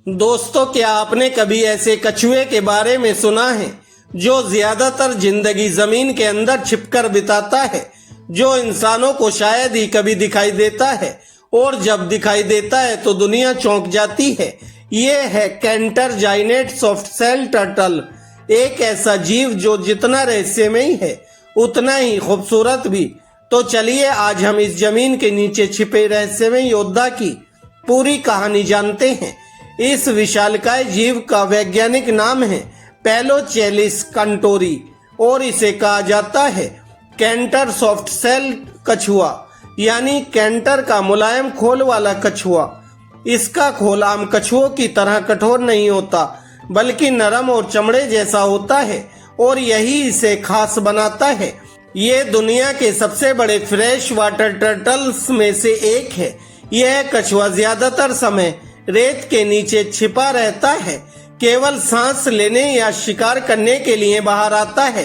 दोस्तों, क्या आपने कभी ऐसे कछुए के बारे में सुना है जो ज्यादातर जिंदगी जमीन के अंदर छिपकर बिताता है, जो इंसानों को शायद ही कभी दिखाई देता है और जब दिखाई देता है तो दुनिया चौंक जाती है। ये है कैंटर जाइनेट सॉफ्ट सेल टर्टल, एक ऐसा जीव जो जितना रहस्यमयी है उतना ही खूबसूरत भी। तो चलिए आज हम इस जमीन के नीचे छिपे रहस्यमय योद्धा की पूरी कहानी जानते हैं। इस विशालकाय जीव का वैज्ञानिक नाम है पैलोचेलिस कंटोरी और इसे कहा जाता है कैंटर सॉफ्ट सेल कछुआ, यानी कैंटर का मुलायम खोल वाला कछुआ। इसका खोल आम कछुओं की तरह कठोर नहीं होता बल्कि नरम और चमड़े जैसा होता है और यही इसे खास बनाता है। ये दुनिया के सबसे बड़े फ्रेश वाटर टर्टल्स में से एक है। यह कछुआ ज्यादातर समय रेत के नीचे छिपा रहता है, केवल सांस लेने या शिकार करने के लिए बाहर आता है।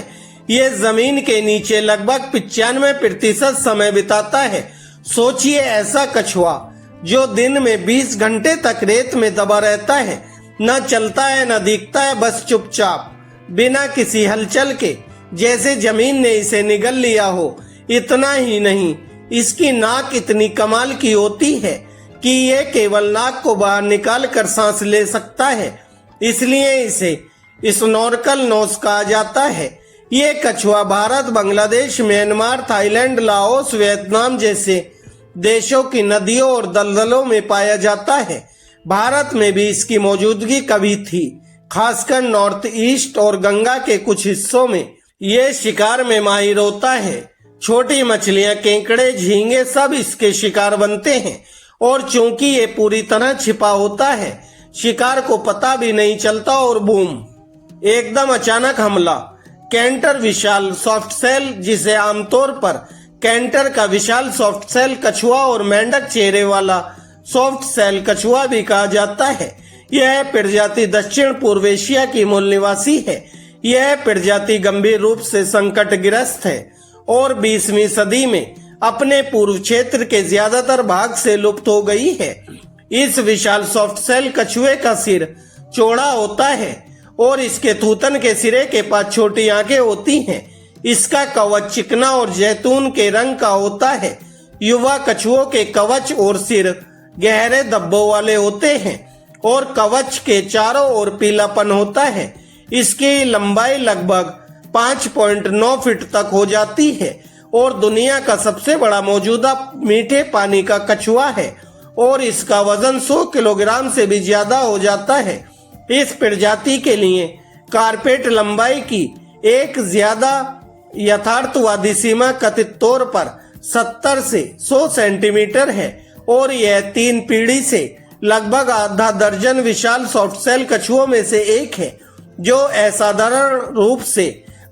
ये जमीन के नीचे लगभग 95% समय बिताता है। सोचिए, ऐसा कछुआ जो दिन में 20 घंटे तक रेत में दबा रहता है, न चलता है न दिखता है, बस चुपचाप बिना किसी हलचल के, जैसे जमीन ने इसे निगल लिया हो। इतना ही नहीं, इसकी नाक इतनी कमाल की होती है कि ये केवल नाक को बाहर निकाल कर सांस ले सकता है, इसलिए इसे स्नॉर्कल नोज कहा जाता है। ये कछुआ Bharat, Bangladesh, Myanmar, Thailand, Laos, Vietnam जैसे देशों की नदियों और दलदलों में पाया जाता है। भारत में भी इसकी मौजूदगी कभी थी, खासकर नॉर्थ ईस्ट और गंगा के कुछ हिस्सों में। ये शिकार में माहिर होता है। छोटी मछलियां, केकड़े, झींगे सब इसके शिकार बनते हैं और चूंकि ये पूरी तरह छिपा होता है, शिकार को पता भी नहीं चलता और बूम, एकदम अचानक हमला। कैंटर विशाल सॉफ्ट सेल, जिसे आमतौर पर कैंटर का विशाल सॉफ्ट सेल कछुआ और मेंढक चेहरे वाला सॉफ्ट सेल कछुआ भी कहा जाता है। यह प्रजाति दक्षिण पूर्व एशिया की मूल निवासी है। यह प्रजाति गंभीर रूप से संकटग्रस्त है और 20वीं सदी में अपने पूर्व क्षेत्र के ज्यादातर भाग से लुप्त हो गई है। इस विशाल सॉफ्ट सेल कछुए का सिर चौड़ा होता है और इसके थूथन के सिरे के पास छोटी आंखें होती हैं। इसका कवच चिकना और जैतून के रंग का होता है। युवा कछुओं के कवच और सिर गहरे धब्बों वाले होते हैं और कवच के चारों ओर पीलापन होता है। इसकी लंबाई लगभग 5.9 फीट तक हो जाती है और दुनिया का सबसे बड़ा मौजूदा मीठे पानी का कछुआ है और इसका वजन 100 किलोग्राम से भी ज्यादा हो जाता है। इस प्रजाति के लिए कारपेट लंबाई की एक ज्यादा यथार्थवादी सीमा कथित तौर पर 70 से 100 सेंटीमीटर है और यह 3 पीढ़ी से लगभग आधा दर्जन विशाल सॉफ्ट सेल कछुओं में से एक है जो असाधारण रूप से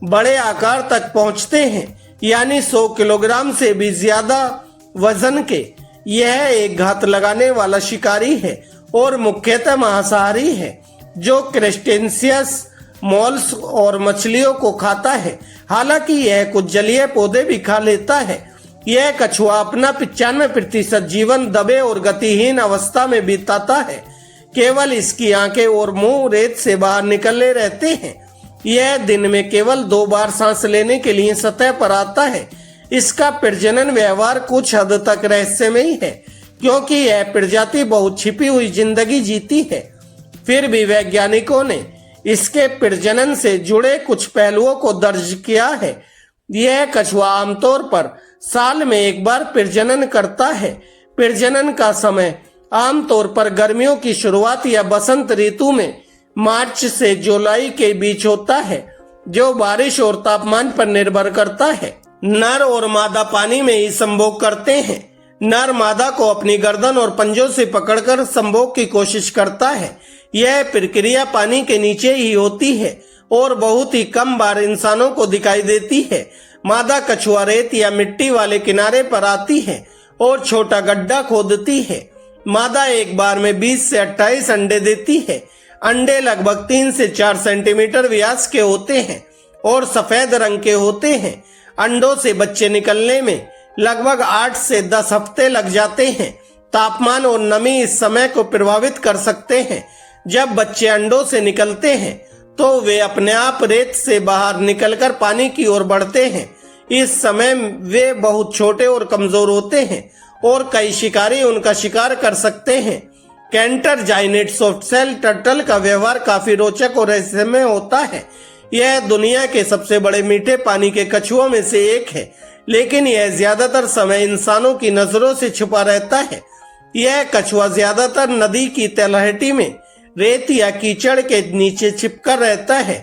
बड़े आकार तक पहुंचते हैं, यानी 100 किलोग्राम से भी ज्यादा वजन के। यह एक घात लगाने वाला शिकारी है और मुख्यतः मांसाहारी है जो क्रस्टेशियस, मोल्स और मछलियों को खाता है। हालांकि यह कुछ जलीय पौधे भी खा लेता है। यह कछुआ अपना 95% जीवन दबे और गतिहीन अवस्था में बिताता है। केवल इसकी आंखें और मुंह रेत से बाहर निकले रहते हैं। यह दिन में केवल 2 बार सांस लेने के लिए सतह पर आता है। इसका प्रजनन व्यवहार कुछ हद तक रहस्यमयी है क्योंकि यह प्रजाति बहुत छिपी हुई जिंदगी जीती है। फिर भी वैज्ञानिकों ने इसके प्रजनन से जुड़े कुछ पहलुओं को दर्ज किया है। यह कछुआ आमतौर पर साल में एक बार प्रजनन करता है। प्रजनन का समय आमतौर पर गर्मियों की शुरुआत या बसंत ऋतु में मार्च से जुलाई के बीच होता है, जो बारिश और तापमान पर निर्भर करता है। नर और मादा पानी में ही संभोग करते हैं। नर मादा को अपनी गर्दन और पंजों से पकड़कर संभोग की कोशिश करता है। यह प्रक्रिया पानी के नीचे ही होती है और बहुत ही कम बार इंसानों को दिखाई देती है। मादा कछुआ रेत या मिट्टी वाले किनारे पर आती है और छोटा गड्ढा खोदती है। मादा एक बार में 20 से 28 अंडे देती है। अंडे लगभग 3 से 4 सेंटीमीटर व्यास के होते हैं और सफेद रंग के होते हैं। अंडों से बच्चे निकलने में लगभग 8 से 10 हफ्ते लग जाते हैं। तापमान और नमी इस समय को प्रभावित कर सकते हैं। जब बच्चे अंडों से निकलते हैं तो वे अपने आप रेत से बाहर निकलकर पानी की ओर बढ़ते हैं। इस समय वे बहुत छोटे और कमजोर होते हैं और कई शिकारी उनका शिकार कर सकते हैं। कैंटर जाइनेट सॉफ्टशेल टर्टल का व्यवहार काफी रोचक और रहस्यमय होता है। यह दुनिया के सबसे बड़े मीठे पानी के कछुओं में से एक है, लेकिन यह ज्यादातर समय इंसानों की नजरों से छुपा रहता है। यह कछुआ ज्यादातर नदी की तलहटी में रेत या कीचड़ के नीचे छिपकर रहता है।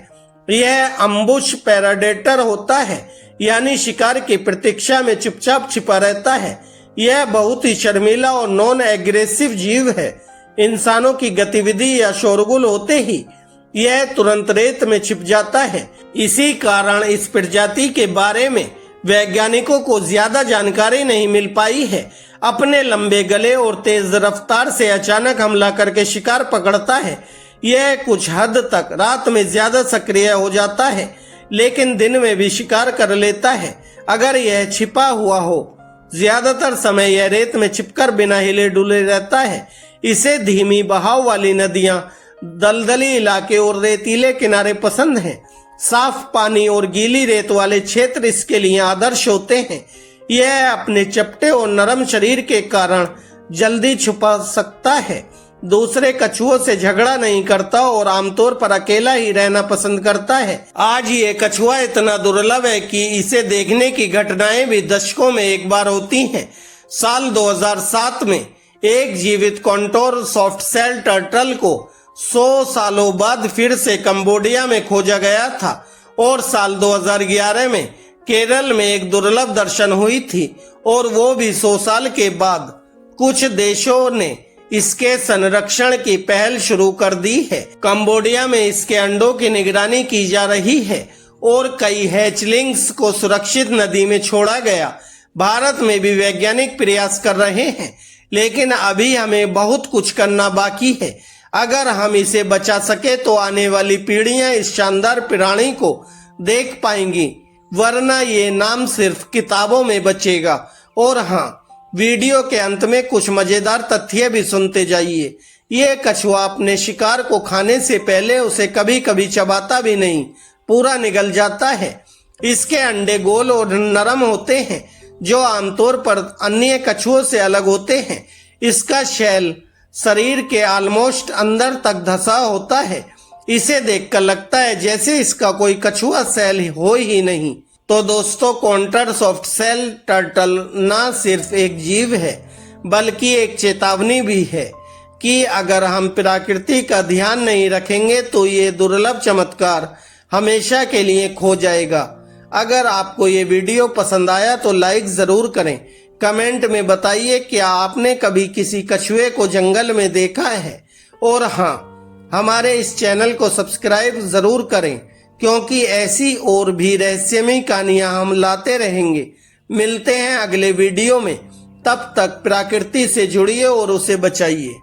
यह अम्बुश पैराडेटर होता है, यानी शिकार की प्रतीक्षा में चुपचाप छिपा रहता है। यह बहुत ही शर्मीला और नॉन एग्रेसिव जीव है। इंसानों की गतिविधि या शोरगुल होते ही यह तुरंत रेत में छिप जाता है। इसी कारण इस प्रजाति के बारे में वैज्ञानिकों को ज्यादा जानकारी नहीं मिल पाई है। अपने लंबे गले और तेज रफ्तार से अचानक हमला करके शिकार पकड़ता है। यह कुछ हद तक रात में ज्यादा सक्रिय हो जाता है, लेकिन दिन में भी शिकार कर लेता है अगर यह छिपा हुआ हो। ज्यादातर समय यह रेत में छिपकर बिना हिले डुले रहता है। इसे धीमी बहाव वाली नदियां, दलदली इलाके और रेतीले किनारे पसंद हैं। साफ पानी और गीली रेत वाले क्षेत्र इसके लिए आदर्श होते हैं। यह अपने चपटे और नरम शरीर के कारण जल्दी छुपा सकता है, दूसरे कछुओं से झगड़ा नहीं करता और आमतौर पर अकेला ही रहना पसंद करता है। आज ये कछुआ इतना दुर्लभ है कि इसे देखने की घटनाएं भी दशकों में एक बार होती हैं। साल 2007 में एक जीवित कॉन्टोर सॉफ्टशेल टर्टल को 100 सालों बाद फिर से कंबोडिया में खोजा गया था और साल 2011 में केरल में एक दुर्लभ दर्शन हुई थी, और वो भी 100 साल के बाद। कुछ देशों ने इसके संरक्षण की पहल शुरू कर दी है। कंबोडिया में इसके अंडों की निगरानी की जा रही है और कई हैचलिंग्स को सुरक्षित नदी में छोड़ा गया। भारत में भी वैज्ञानिक प्रयास कर रहे हैं, लेकिन अभी हमें बहुत कुछ करना बाकी है। अगर हम इसे बचा सके तो आने वाली पीढ़ियां इस शानदार प्राणी को देख पाएंगी, वरना ये नाम सिर्फ किताबों में बचेगा। और हाँ, वीडियो के अंत में कुछ मजेदार तथ्य भी सुनते जाइए। ये कछुआ अपने शिकार को खाने से पहले उसे कभी कभी चबाता भी नहीं, पूरा निगल जाता है। इसके अंडे गोल और नरम होते हैं, जो आमतौर पर अन्य कछुओं से अलग होते हैं। इसका शेल शरीर के ऑलमोस्ट अंदर तक धंसा होता है। इसे देखकर लगता है जैसे इसका कोई कछुआ सेल हो ही नहीं। तो दोस्तों, कॉन्टर सॉफ्टशेल टर्टल ना सिर्फ एक जीव है, बल्कि एक चेतावनी भी है कि अगर हम प्रकृति का ध्यान नहीं रखेंगे तो ये दुर्लभ चमत्कार हमेशा के लिए खो जाएगा। अगर आपको ये वीडियो पसंद आया तो लाइक जरूर करें। कमेंट में बताइए कि आपने कभी किसी कछुए को जंगल में देखा है। और हाँ, हमारे इस चैनल को सब्सक्राइब जरूर करें, क्योंकि ऐसी और भी रहस्यमयी कहानियां हम लाते रहेंगे। मिलते हैं अगले वीडियो में, तब तक प्रकृति से जुड़िए और उसे बचाइए।